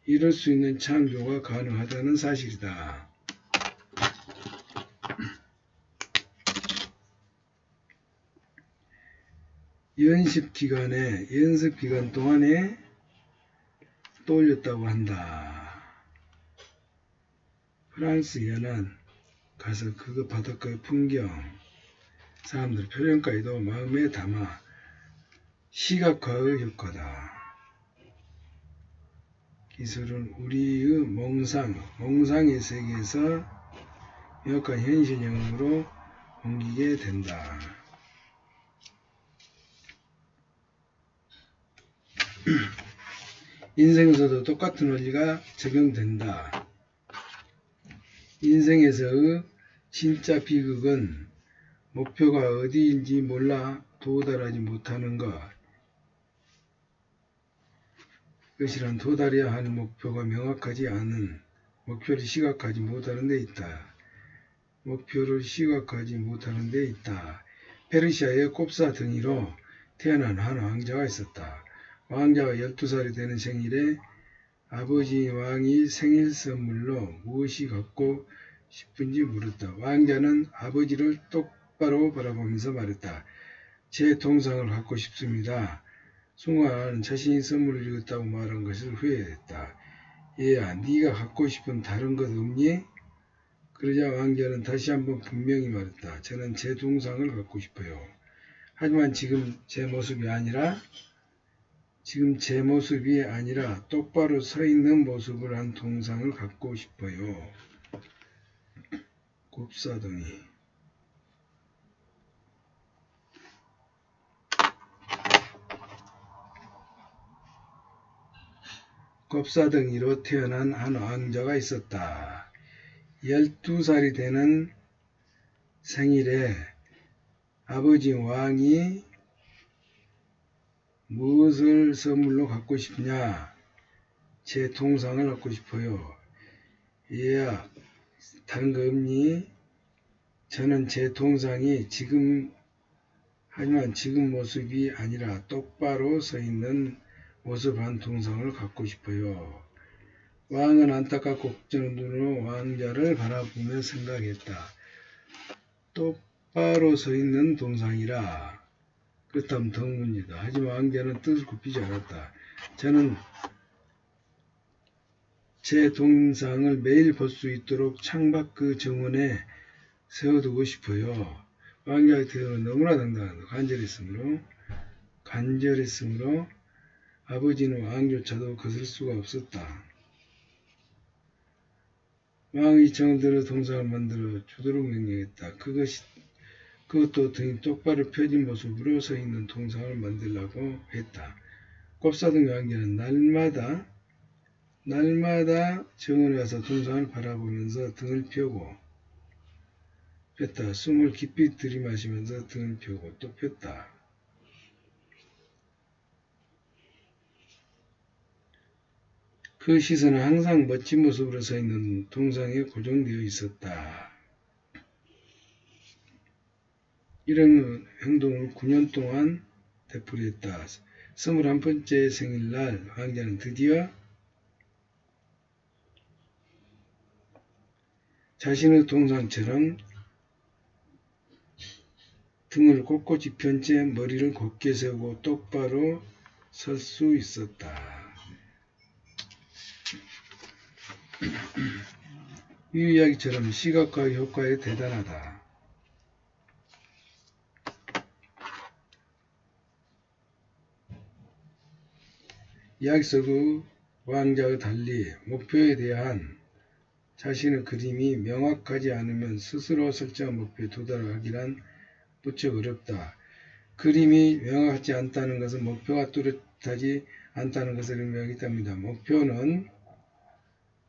이룰 수 있는 창조가 가능하다는 사실이다. 연습 기간 동안에 떠올렸다고 한다. 프랑스 연안 가서 그 바닷가의 풍경, 사람들 표정까지도 마음에 담아 시각화의 효과다. 기술은 우리의 몽상의 세계에서 명확한 현실형으로 옮기게 된다. 인생에서도 똑같은 원리가 적용된다. 인생에서의 진짜 비극은 목표가 어디인지 몰라 도달하지 못하는 것이란 도달해야 하는 목표가 명확하지 않은 목표를 시각하지 못하는 데 있다. 페르시아의 곱사 등이로 태어난 한 왕자가 있었다. 왕자가 12살이 되는 생일에 아버지 왕이 생일 선물로 무엇이 갖고 싶은지 물었다. 왕자는 아버지를 똑바로 바라보면서 말했다. 제 동상을 갖고 싶습니다. 순간 자신이 선물을 주겠다고 말한 것을 후회했다. 얘야, 네가 갖고 싶은 다른 것 없니? 그러자 왕자는 다시 한번 분명히 말했다. 저는 제 동상을 갖고 싶어요. 하지만 지금 제 모습이 아니라 똑바로 서 있는 모습을 한 동상을 갖고 싶어요. 곱사등이 곱사등이로 태어난 한 왕자가 있었다. 12살이 되는 생일에 아버지 왕이 무엇을 선물로 갖고 싶냐? 제 동상을 갖고 싶어요. 얘야, 다른 거 없니? 저는 제 동상이 하지만 지금 모습이 아니라 똑바로 서 있는 모습 한 동상을 갖고 싶어요. 왕은 안타깝고 걱정하는 눈으로 왕자를 바라보며 생각했다. 똑바로 서 있는 동상이라 그렇다면 더 문제다. 하지만 왕자는 뜻을 굽히지 않았다. 저는 제 동상을 매일 볼 수 있도록 창밖 그 정원에 세워두고 싶어요. 왕자의 태도는 너무나 당당하다. 간절했으므로 아버지는 왕조차도 거슬 수가 없었다. 왕의 정대로 동상을 만들어 주도록 명령했다. 그것도 등이 똑바로 펴진 모습으로 서 있는 동상을 만들라고 했다. 곱사등 왕자는 날마다 정원에 와서 동상을 바라보면서 등을 펴고 폈다. 숨을 깊이 들이마시면서 등을 펴고 또 폈다. 그 시선은 항상 멋진 모습으로 서 있는 동상에 고정되어 있었다. 이런 행동을 9년 동안 되풀이했다. 21번째 생일날 왕자는 드디어 자신의 동상처럼 등을 꼿꼿이 편 채 머리를 곧게 세우고 똑바로 설 수 있었다. 이 이야기처럼 시각화의 효과에 대단하다. 이야기 속의 왕자와 달리 목표에 대한 자신의 그림이 명확하지 않으면 스스로 설정한 목표에 도달하기란 무척 어렵다. 그림이 명확하지 않다는 것은 목표가 뚜렷하지 않다는 것을 의미하기 때문이다. 목표는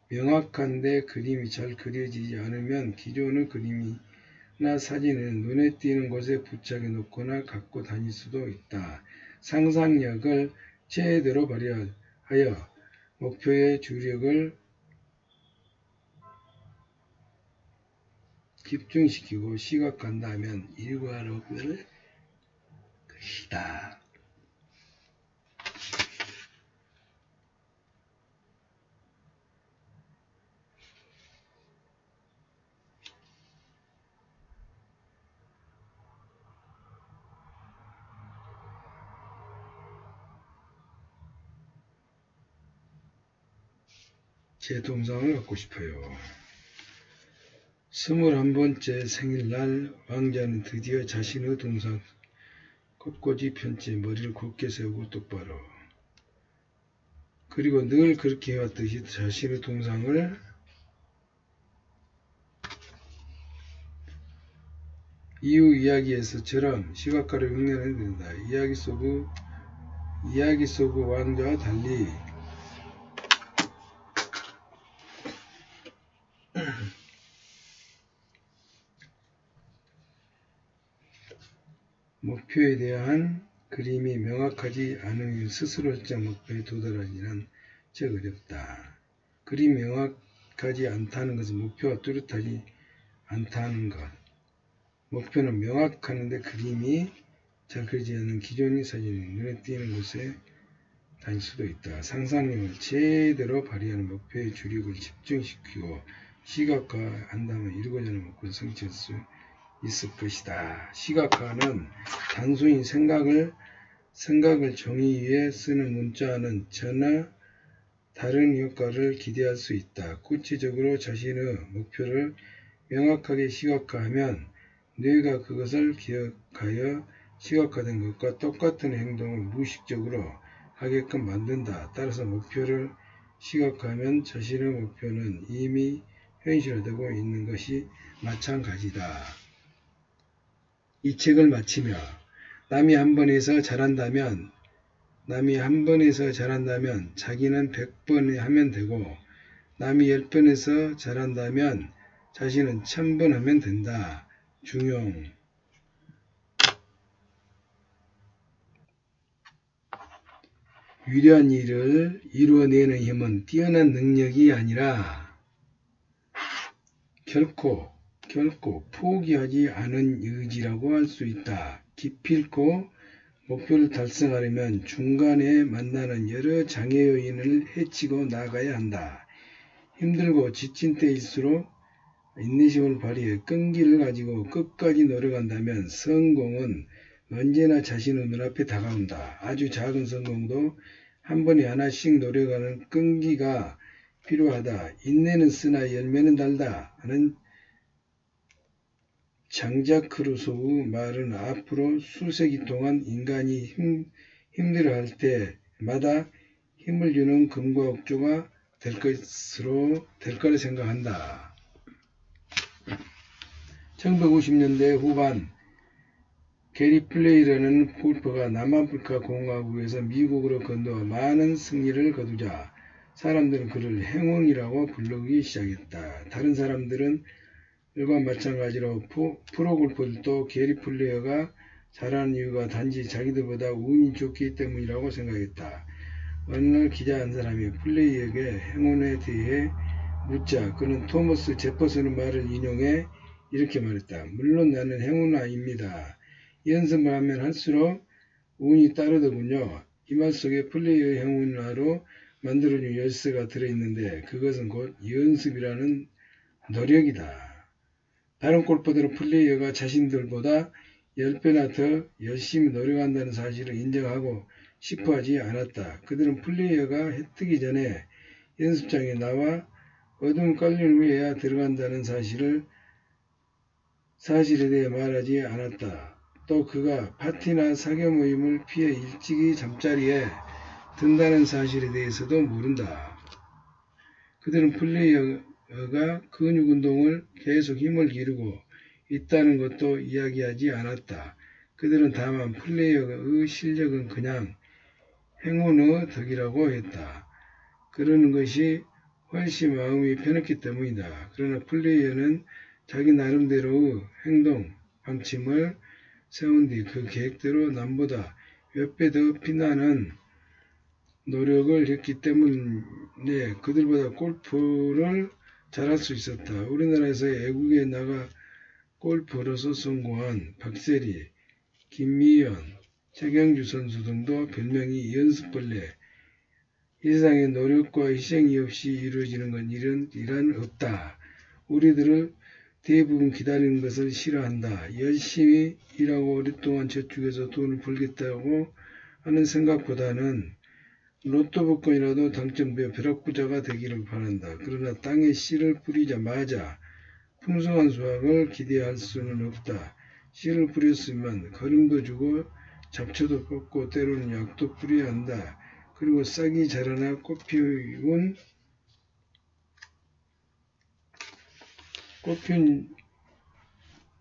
명확한데 그림이 잘 그려지지 않으면 기존의 그림이나 사진은 눈에 띄는 곳에 부착해 놓거나 갖고 다닐 수도 있다. 상상력을 최대로 발휘하여 목표의 주력을 집중시키고 시각한다면 일과를 것이다. 제 동상을 갖고 싶어요. 21번째 생일날 왕자는 드디어 자신의 동상 꼿꼿이 편째 머리를 곧게 세우고 똑바로 그리고 늘 그렇게 해왔듯이 자신의 동상을 이후 이야기에서처럼 시각화로 흉내내야 된다. 이야기 속의 왕자와 달리 목표에 대한 그림이 명확하지 않으면 스스로 설정 목표에 도달하기는 적 어렵다. 그림이 명확하지 않다는 것은 목표가 뚜렷하지 않다는 것. 목표는 명확하는데 그림이 잘 그리지 않는 기존의 사진이 눈에 띄는 곳에 다닐 수도 있다. 상상력을 제대로 발휘하는 목표의 주력을 집중시키고 시각화한다면 이루고자 하는 목표를 성취할 수 있을 것이다. 시각화는 단순히 생각을 정의 위에 쓰는 문자와는 전혀 다른 효과를 기대할 수 있다. 구체적으로 자신의 목표를 명확하게 시각화하면 뇌가 그것을 기억하여 시각화된 것과 똑같은 행동을 무의식적으로 하게끔 만든다. 따라서 목표를 시각화하면 자신의 목표는 이미 현실화되고 있는 것이 마찬가지다. 이 책을 마치며 남이 한 번에서 잘한다면 자기는 100번 하면 되고 남이 10번에서 잘한다면 자신은 1000번 하면 된다. 중용 위대한 일을 이루어내는 힘은 뛰어난 능력이 아니라 결코 포기하지 않은 의지라고 할 수 있다. 기필코 목표를 달성하려면 중간에 만나는 여러 장애 요인을 헤치고 나가야 한다. 힘들고 지친 때일수록 인내심을 발휘해 끈기를 가지고 끝까지 노력한다면 성공은 언제나 자신의 눈앞에 다가온다. 아주 작은 성공도 한 번에 하나씩 노력하는 끈기가 필요하다. 인내는 쓰나 열매는 달다 하는 장자크루소의 말은 앞으로 수세기 동안 인간이 힘들어할 때마다 힘을 주는 금과 억조가 될 거라 생각한다. 1950년대 후반 게리 플레이라는 골퍼가 남아프리카 공화국에서 미국으로 건너와 많은 승리를 거두자 사람들은 그를 행운이라고 부르기 시작했다. 다른 사람들은 일과 마찬가지로 프로골퍼들도 게리 플레이어가 잘하는 이유가 단지 자기들보다 운이 좋기 때문이라고 생각했다. 어느 날 기자 한 사람이 플레이어에게 행운에 대해 묻자 그는 토머스 제퍼슨의 말을 인용해 이렇게 말했다. 물론 나는 행운은 아닙니다. 연습을 하면 할수록 운이 따르더군요. 이 말 속에 플레이어의 행운화로 만들어준 열쇠가 들어있는데 그것은 곧 연습이라는 노력이다. 다른 골퍼들은 플레이어가 자신들보다 10배나 더 열심히 노력한다는 사실을 인정하고 싶어하지 않았다. 그들은 플레이어가 해 뜨기 전에 연습장에 나와 어두운 깔륜 위에야 들어간다는 사실에 대해 말하지 않았다. 또 그가 파티나 사교 모임을 피해 일찍이 잠자리에 든다는 사실에 대해서도 모른다. 그들은 플레이어가 근육 운동을 계속 힘을 기르고 있다는 것도 이야기하지 않았다. 그들은 다만 플레이어의 실력은 그냥 행운의 덕이라고 했다. 그러는 것이 훨씬 마음이 편했기 때문이다. 그러나 플레이어는 자기 나름대로의 행동 방침을 세운 뒤 그 계획대로 남보다 몇 배 더 빛나는 노력을 했기 때문에 그들보다 골프를 잘할 수 있었다. 우리나라에서 애국에 나가 골프로서 성공한 박세리, 김미연, 최경주 선수 등도 별명이 연습벌레. 이 세상에 노력과 희생이 없이 이루어지는 건 이란 없다. 우리들을 대부분 기다리는 것을 싫어한다. 열심히 일하고 오랫동안 저축해서 돈을 벌겠다고 하는 생각보다는 로또 복권이라도 당첨되어 벼락부자가 되기를 바란다. 그러나 땅에 씨를 뿌리자마자 풍성한 수확을 기대할 수는 없다. 씨를 뿌렸으면 거름도 주고 잡초도 뽑고 때로는 약도 뿌려야 한다. 그리고 싹이 자라나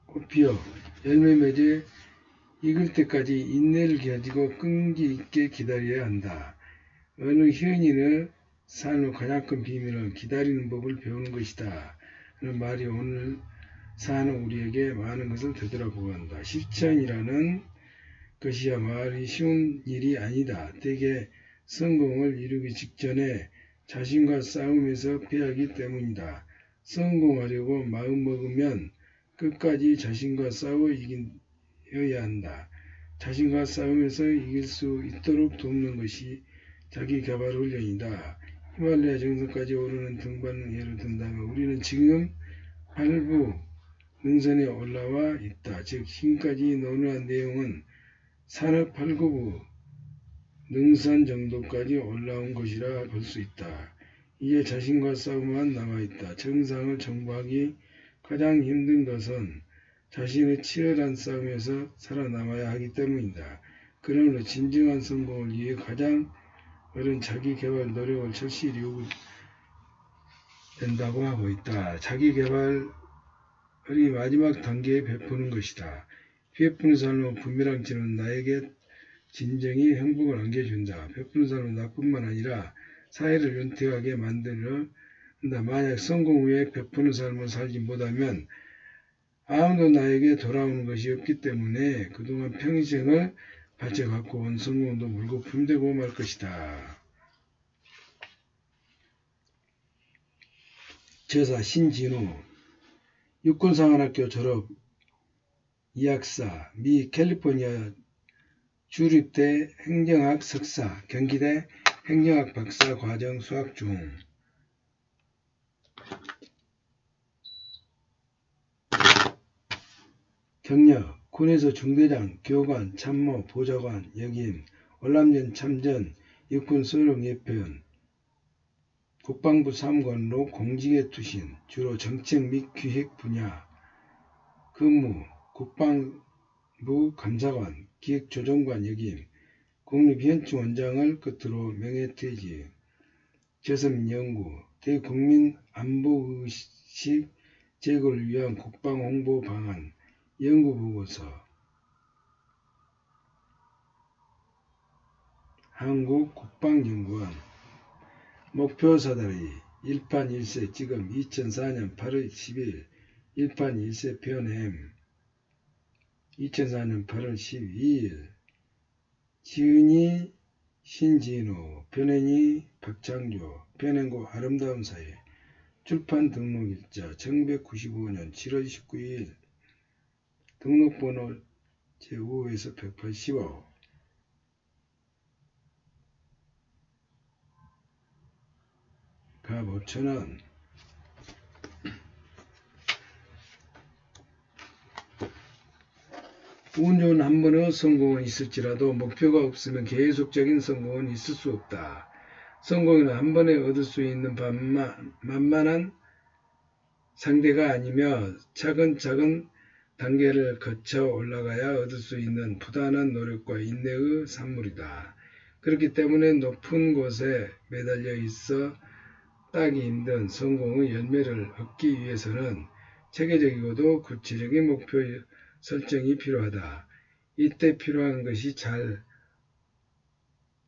꽃피어 열매 맺어 익을 때까지 인내를 가지고 끈기 있게 기다려야 한다. 어느 현인의 삶의 가장 큰 비밀은 기다리는 법을 배우는 것이다. 하는 말이 오늘 사는 우리에게 많은 것을 되돌아보고 한다. 실천이라는 것이야 말이 쉬운 일이 아니다. 대개 성공을 이루기 직전에 자신과 싸움에서 패하기 때문이다. 성공하려고 마음먹으면 끝까지 자신과 싸워 이겨야 한다. 자신과 싸움에서 이길 수 있도록 돕는 것이 자기개발 훈련이다. 히말라야 정상까지 오르는 등반을 예로 든다면 우리는 지금 8부 능선에 올라와 있다. 즉 지금까지 논의한 내용은 산업 8, 9부 능선 정도까지 올라온 것이라 볼 수 있다. 이제 자신과 싸움만 남아있다. 정상을 정복하기 가장 힘든 것은 자신의 치열한 싸움에서 살아남아야 하기 때문이다. 그러므로 진정한 성공을 위해 가장 어려운 자기개발 노력을 절실히 요구된다고 하고 있다. 자기개발의 마지막 단계에 베푸는 것이다. 베푸는 삶은 부메랑처럼 나에게 진정히 행복을 안겨준다. 베푸는 삶은 나뿐만 아니라 사회를 윤택하게 만들어 한다. 만약 성공 후에 베푸는 삶을 살지 못하면 아무도 나에게 돌아오는 것이 없기 때문에 그동안 평생을 바쳐 갖고 온 성공도 물거품되고 말 것이다. 저자 신진우 육군사관학교 졸업 이학사 미 캘리포니아 주립대 행정학 석사 경기대 행정학 박사 과정 수학 중 경력 군에서 중대장, 교관, 참모, 보좌관, 역임, 월남전 참전, 육군 소령 예편, 국방부 사무관으로 공직에 투신, 주로 정책 및 기획 분야 근무, 국방부 감사관, 기획조정관 역임, 국립현충원장을 끝으로 명예퇴직, 재선연구, 대국민안보의식 제고를 위한 국방홍보 방안, 연구보고서, 한국국방연구원, 목표사다리, 1판 1세 지금 2004년 8월 10일 1판 1세 편엠 2004년 8월 12일 지은이 신진우, 변hen이 박창조, 변hen고 아름다운 사회, 출판 등록일자 1995년 7월 19일, 등록번호 제5에서 185, 값 5,000원, 운 좋은 한 번의 성공은 있을지라도 목표가 없으면 계속적인 성공은 있을 수 없다. 성공은 한 번에 얻을 수 있는 만만한 상대가 아니며 차근차근 단계를 거쳐 올라가야 얻을 수 있는 부단한 노력과 인내의 산물이다. 그렇기 때문에 높은 곳에 매달려 있어 따기 힘든 성공의 열매를 얻기 위해서는 체계적이고도 구체적인 목표 설정이 필요하다. 이때 필요한 것이 잘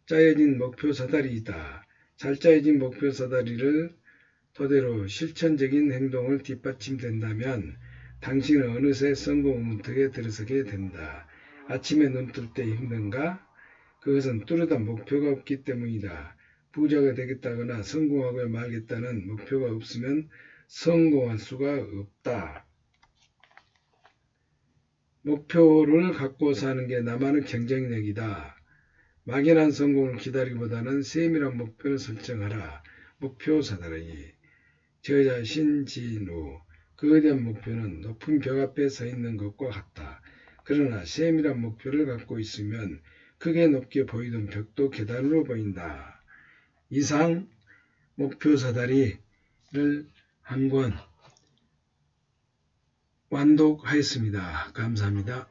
짜여진 목표 사다리이다. 잘 짜여진 목표 사다리를 토대로 실천적인 행동을 뒷받침된다면 당신은 어느새 성공 문턱에 들어서게 된다. 아침에 눈 뜰 때 힘든가? 그것은 뚜렷한 목표가 없기 때문이다. 부자가 되겠다거나 성공하고 말겠다는 목표가 없으면 성공할 수가 없다. 목표를 갖고 사는 게 나만의 경쟁력이다. 막연한 성공을 기다리기보다는 세밀한 목표를 설정하라. 목표 사다리. 저자 신진우. 거대한 목표는 높은 벽 앞에 서 있는 것과 같다. 그러나 세밀한 목표를 갖고 있으면 크게 높게 보이던 벽도 계단으로 보인다. 이상 목표 사다리를 한 권 완독하였습니다. 감사합니다.